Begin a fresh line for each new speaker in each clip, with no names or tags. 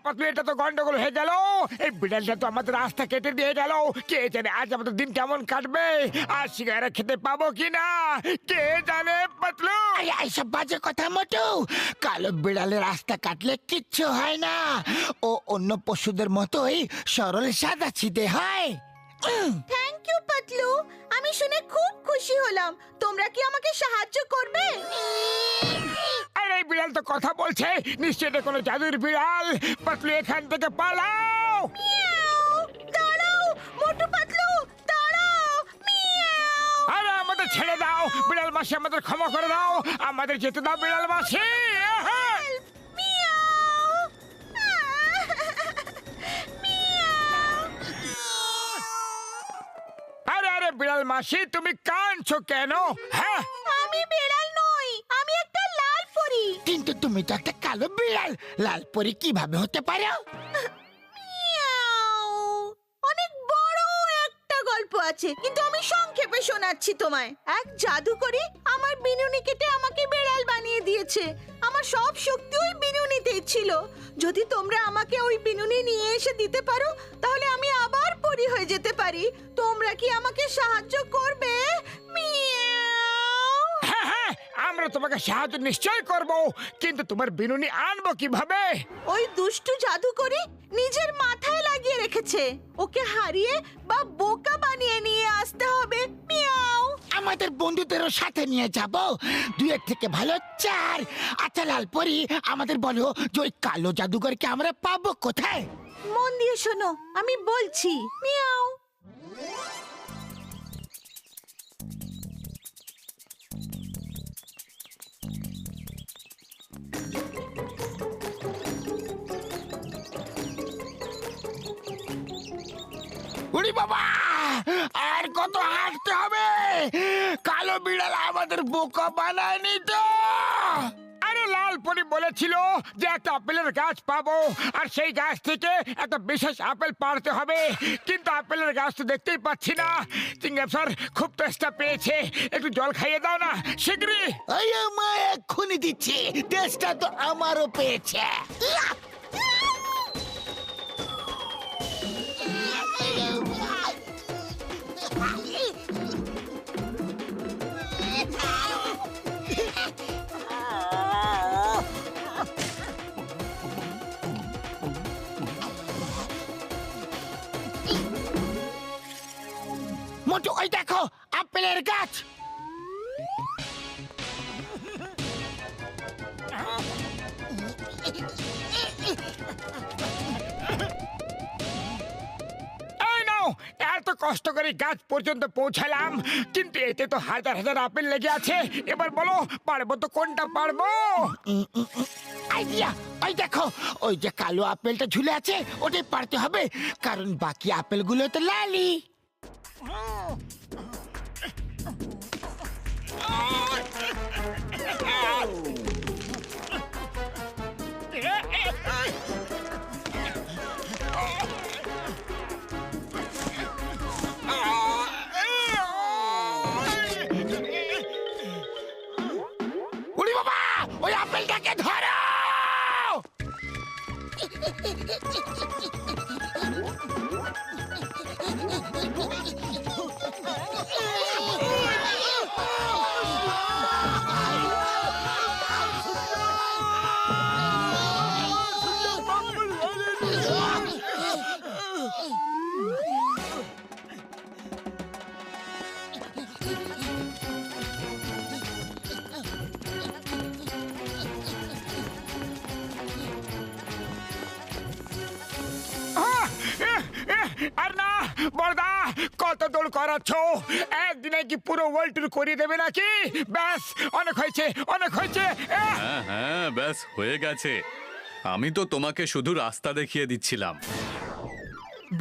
পাতলু, এটা তো গন্ডগোল হয়ে গেল। এই বিড়ালটা তো আমাদের রাস্তা কেটে দিয়ে গেল। কে জানে আজ আমাদের দিন কেমন কাটবে, আর সিঙ্গারা খেতে পাবো কিনা, কে জানে পাতলু।
এইসব বাজে কথা মোটু। কালো বিড়ালের রাস্তা কাটলে কিচ্ছু হয় না, ও অন্য পশুদের মতোই সরল সাদা সিধে হয়।
থ্যাংক ইউ পাতলু, আমি শুনে খুব খুশি হলাম। তোমরা কি আমাকে সাহায্য করবে?
আরে এই বিড়াল তো কথা বলছে, নিশ্চয়ই এটা কোনো জাদুর বিড়াল। পাতলু, এখান থেকে পালাও।
মিয়াও! দাঁড়াও মোটু পাতলু, দাঁড়াও! মিয়াও!
আরে আমাদের ছেড়ে দাও বিড়াল মাসি, আমাদের ক্ষমা করে দাও, আমাদের যেতে দাও বিড়াল মাসি।
মিয়াও! মিয়াও!
আরে আরে বিড়াল মাসি, তুমি কাঁদছো কেন? হ্যাঁ,
আমি বিড়াল নই, আমি একটা লাল পরী।
কিন্তু তুমি তো একটা কালো বিড়াল, লাল পরি কিভাবে হতে পারো?
মিয়াও! অনেক বড় একটা গল্প আছে, কিন্তু আমি সংক্ষেপে শোনাচ্ছি তোমায়। এক জাদুকরি আমার বিনুনি কেটে আমাকে বিড়াল বানিয়ে দিয়েছে। আমার সব শক্তি ওই বিনুনিতেই ছিল। যদি তোমরা আমাকে ওই বিনুনি নিয়ে এসে দিতে পারো, তাহলে আমি আবার পরী হয়ে যেতে পারি। তোমরা কি আমাকে সাহায্য করবে? মিয়াও!
হ্যাঁ হ্যাঁ, আমরা তোমাকে সাহায্য নিশ্চয় করব, কিন্তু তোমার বিনুনি আনবো কিভাবে?
ওই দুষ্টু জাদুকরি নিজের মাথায় লাগিয়ে রেখেছে। ওকে হারিয়ে বা বোকা বানিয়ে নিয়ে আসতে হবে। মিয়াও!
আমাদের বন্ধুদেরও সাথে নিয়ে যাব, দুয়ের থেকে ভালো চার। আচ্ছা লাল পরি, আমাদের বলো যে ওই কালো জাদুঘরকে আমরা পাবো কোথায়?
মন দিয়ে শোনো, আমি বলছি। মিয়াও!
উড়ি বাবা, আর কত হাঁটতে হবে? কালো বিড়াল আমাদের বোকা বানায়নি তো?
আরে লাল পরি বলেছিল যে একটা আপেলের গাছ পাবো, আর সেই গাছ থেকে একটা বিশেষ আপেল পাড়তে হবে, কিন্তু আপেলের গাছ তো দেখতেই পাচ্ছি না। চিংগাম স্যার খুব তেষ্টা পেয়েছে, একটু জল খাইয়ে দাও না শীঘ্রই।
এই মা এক্ষুনি দিচ্ছি, টেস্টটা তো আমারও পেয়েছে। মোটু ওই দেখো আপেলের গাছ।
এই নাও, এত কষ্ট করে গাছ পর্যন্ত পৌঁছালাম, কিন্তু এতে তো হাজার হাজার আপেল লেগে আছে। এবার বলো পারবো তো কোনটা পারবো?
আইডিয়া, ওই দেখো ওই যে কালো আপেলটা ঝুলে আছে, ওটাই পারতে হবে, কারণ বাকি আপেলগুলো তো লালি। উড়ি বাবা, ওই আপেলটাকে ধরো।
আর না বড়দা, কত দৌড় করাচ্ছ? একদিনে কি পুরো ওয়ার্ল্ড ট্যুর করিয়ে দেবে নাকি? ব্যাস, অনেক হয়েছে, অনেক হয়েছে।
হ্যাঁ হ্যাঁ, ব্যাস হয়ে গেছে। আমি তো তোমাকে শুধু রাস্তা দেখিয়ে দিচ্ছিলাম।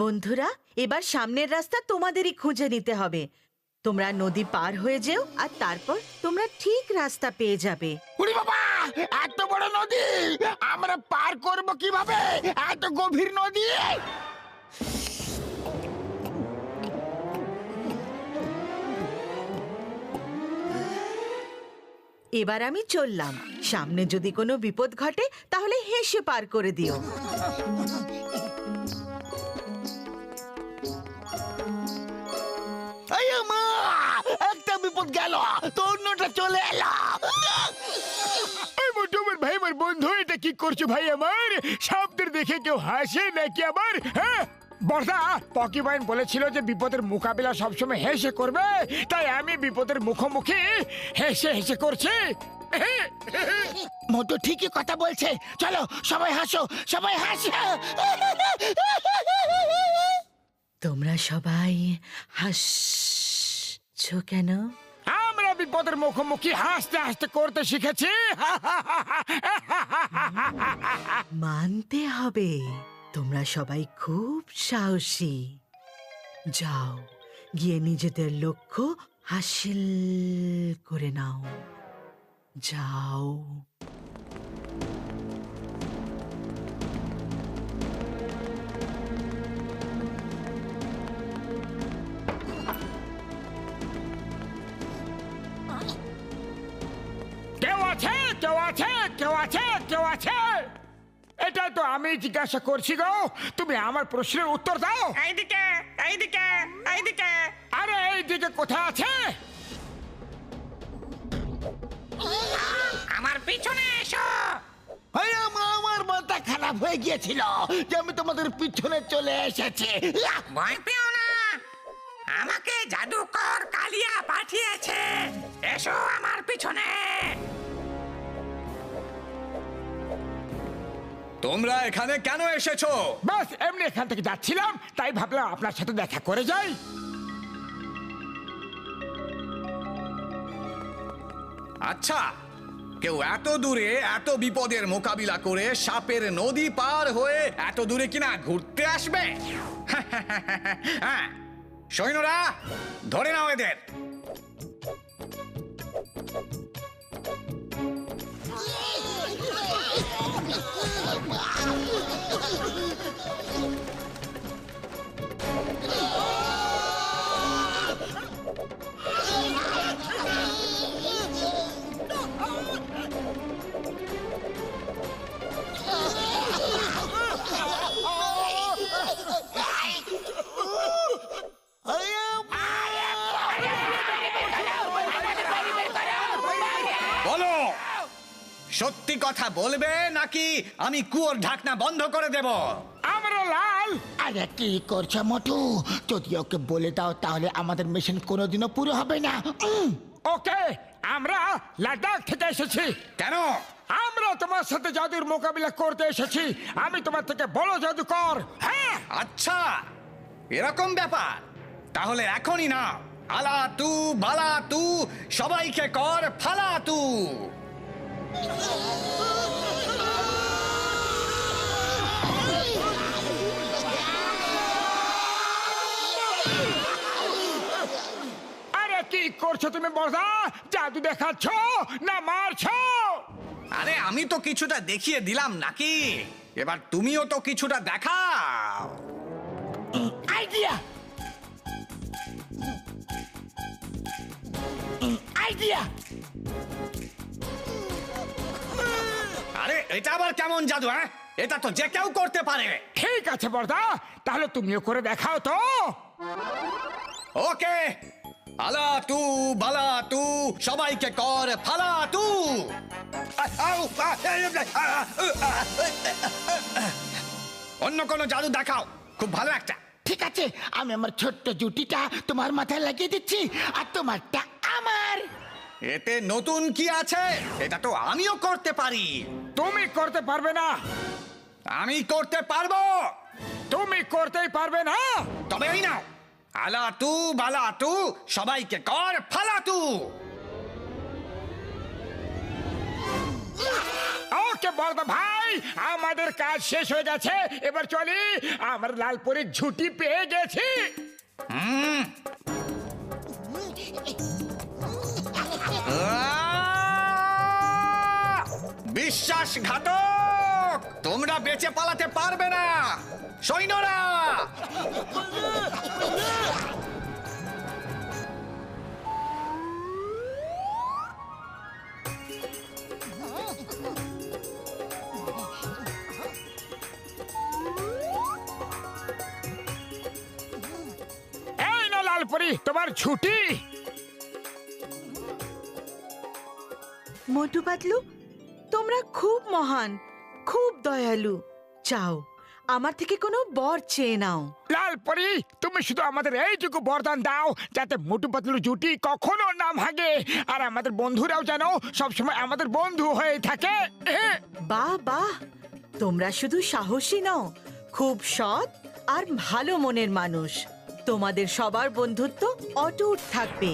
বন্ধুরা, এবার সামনের রাস্তা তোমাদেরই খুঁজে নিতে হবে। তোমরা নদী পার হয়ে যেও, আর তারপর তোমরা ঠিক রাস্তা পেয়ে যাবে।
উড়ি বাবা, এত বড় নদী আমরা পার করব কিভাবে? এত গভীর নদী।
এবার আমি চললাম। সামনে যদি কোনো বিপদ ঘটে তাহলে হেসে পার করে দিও।
আয় মা, একটা বিপদ গেল তো অন্যটা চলে এলো।
এই মোটু, আমার ভাই, আমার বন্ধু, এটা কি করছো ভাই আমার? সাপদের দেখে কেউ হাসে নাকি আবার? হ্যাঁ বর্দা, পকি বাইন বলেছিল যে বিপদের মোকাবিলা সবসময় হেসে করবে, তাই আমি বিপদের মুখোমুখি হেসে হেসে করছি।
মোটু ঠিকই কথা বলছে, চলো সবাই হাসো, সবাই হাসো।
তোমরা সবাই হাসছো কেন?
আমরা বিপদের মুখোমুখি হাসতে হাসতে করতে শিখেছি।
মানতে হবে তোমরা সবাই খুব সাহসী। যাও, গিয়ে নিজেদের লক্ষ্য হাসিল করে নাও। যাও।
কেউ আছে? কেউ আছে? কেউ আছে? কেউ আছে? এটা তো আমি জিজ্ঞাসা করছি গো, তুমি আমার প্রশ্নের উত্তর দাও।
এইদিকে এইদিকে এইদিকে।
আরে এইদিকে কোথায় আছে?
আমার পিছনে এসো।
আয় মা, আমার মাথা খারাপ হয়ে গিয়েছিল যে আমি তোমাদের পিছনে চলে এসেছি।
ভয় পেও না, আমাকে জাদুকর কালিয়া পাঠিয়েছে। এসো আমার পিছনে।
তোমরা এখানে কেন এসেছো?
বাস এমনি এখান থেকে যাচ্ছিলাম, তাই ভাবলাম আপনার সাথে দেখা করে যাই।
আচ্ছা, কেউ এত দূরে এত বিপদের মোকাবিলা করে সাপের নদী পার হয়ে এত দূরে কিনা ঘুরতে আসবে? হ্যাঁ, সৈন্যরা ধরে নাও এদের। বলো, সত্যি কথা বলবে নাকি আমি কুয়োর ঢাকনা বন্ধ করে দেব?
আমরা লাল।
আরে কি করছো মোটু? যদি ওকে বলে দাও তাহলে আমাদের মিশন কোনোদিনও পুরো হবে না।
ওকে, আমরা লাদাখ থেকে এসেছি।
কেন?
আমরা তোমার সাথে জাদুর মোকাবিলা করতে এসেছি। আমি তোমার থেকে বড় জাদুকর। হ্যাঁ,
আচ্ছা, এরকম ব্যাপার। তাহলে এখনই না, আলা তু বালা তু, সবাইকে কর ফালা তু।
আরে কি করছো তুমি বর্দা? জাদু দেখাচ্ছ না মারছো?
আরে আমি তো কিছুটা দেখিয়ে দিলাম নাকি, এবার তুমিও তো কিছুটা দেখাও।
Idea, idea.
আরে এটা আবার কেমন জাদু? হ্যাঁ, এটা তো যে কেউ করতে পারে।
ঠিক আছে বর্দা, তাহলে তুমিও করে দেখাও তো।
ওকে, আলা তু বালা তু, সবাইকে কর ফালা তু। অন্য কোনো জাদু দেখাও, খুব ভালো একটা।
ঠিক আছে, আমি আমার ছোট্ট জুটিটা তোমার মাথায় লাগিয়ে দিচ্ছি আর তোমারটা আমার।
এতে নতুন কি আছে? এটা তো আমিও করতে পারি।
তুমি করতে পারবে না।
আমি করতে পারবো।
তুমি করতেই পারবে না।
তবে এই নাও, আলা তু বালা তু, সবাইকে কর ফালা তু।
ওকে বর্দা ভাই, আমাদের কাজ শেষ হয়ে গেছে, এবার চলি। আমার লালপুরের ঝুটি পেয়ে গেছি।
বিশ্বাসঘাতক, তোমরা বেঁচে পালাতে পারবে না। সৈন্যরা,
তোমার ছুটি।
মোটু পাতলু, তোমরা খুব মহান, খুব দয়ালু। চাও আমার থেকে কোনো বর চেয়ে নাও।
লাল পরি, তুমি শুধু আমাদের এইটুকু বরদান দাও যাতে মোটু পাতলুর জুটি কখনো না ভাঙে, আর আমাদের বন্ধুরাও যেন সবসময় আমাদের বন্ধু হয়ে থাকে।
বাহ বাহ, তোমরা শুধু সাহসী নও, খুব সৎ আর ভালো মনের মানুষ। তোমাদের সবার বন্ধুত্ব অটুট থাকবে।